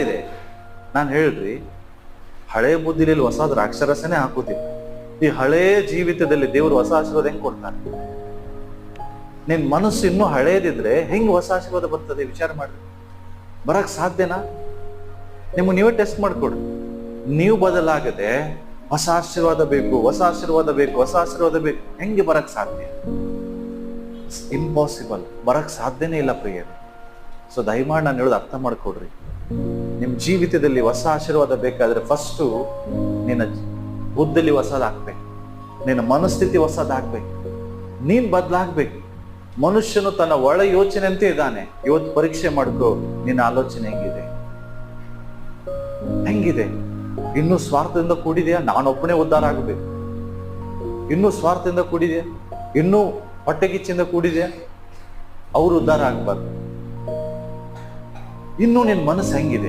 ಇದೆ. ನಾನು ಹೇಳ್ರಿ, ಹಳೆ ಬುದ್ಧಿಲಿ ಹೊಸದ್ರ ಅಕ್ಷರಸನೇ ಹಾಕುತ್ತಿಲ್ಲ. ಈ ಹಳೇ ಜೀವಿತದಲ್ಲಿ ದೇವರು ಹೊಸ ಆಶೀರ್ವಾದ ಹೆಂಗ್ ಕೊಡ್ತಾನೆ? ನಿನ್ ಮನಸ್ಸು ಇನ್ನೂ ಹಳೇದಿದ್ರೆ ಹೆಂಗ್ ಹೊಸ ಆಶೀರ್ವಾದ ಬರ್ತದೆ? ವಿಚಾರ ಮಾಡಿ. ಬರಕ್ ಸಾಧ್ಯನಾ? ನಿಮ್ಗೆ ನೀವೇ ಟೆಸ್ಟ್ ಮಾಡ್ಕೊಡ್ರಿ. ನೀವು ಬದಲಾಗದೆ ಹೊಸ ಆಶೀರ್ವಾದ ಬೇಕು, ಹೊಸ ಆಶೀರ್ವಾದ ಬೇಕು, ಹೊಸ ಆಶೀರ್ವಾದ ಬೇಕು, ಹೆಂಗೆ ಬರಕ್ ಸಾಧ್ಯ? ಇಂಪಾಸಿಬಲ್. ಬರಕ್ ಸಾಧ್ಯನೇ ಇಲ್ಲ ಪ್ರಿಯರೇ. ಸೊ ದಯಮಾಡಿ ನಾನು ಹೇಳೋದು ಅರ್ಥ ಮಾಡ್ಕೊಡ್ರಿ. ನಿಮ್ ಜೀವಿತದಲ್ಲಿ ಹೊಸ ಆಶೀರ್ವಾದ ಬೇಕಾದ್ರೆ ಫಸ್ಟು ನಿನ್ನ ಬುದ್ಧಲ್ಲಿ ಹೊಸದಾಗ್ಬೇಕು, ನಿನ್ನ ಮನಸ್ಥಿತಿ ಹೊಸದಾಗ್ಬೇಕು, ನೀನ್ ಬದಲಾಗ್ಬೇಕು. ಮನುಷ್ಯನು ತನ್ನ ಒಳ ಯೋಚನೆ ಅಂತ ಇದ್ದಾನೆ. ಇವತ್ತು ಪರೀಕ್ಷೆ ಮಾಡ್ಕೋ, ನಿನ್ನ ಆಲೋಚನೆ ಹೆಂಗಿದೆ? ಇನ್ನೂ ಸ್ವಾರ್ಥದಿಂದ ಕೂಡಿದೆಯಾ? ನಾನೊಬ್ಬನೇ ಉದ್ಧಾರ ಆಗಬೇಕು? ಇನ್ನೂ ಸ್ವಾರ್ಥದಿಂದ ಕೂಡಿದೆಯಾ? ಇನ್ನೂ ಹೊಟ್ಟೆಗಿಚ್ಚಿಂದ ಕೂಡಿದೆಯಾ? ಅವ್ರು ಉದ್ಧಾರ ಆಗ್ಬಾರ್ದು. ಇನ್ನೂ ನಿನ್ ಮನಸ್ಸು ಹೆಂಗಿದೆ?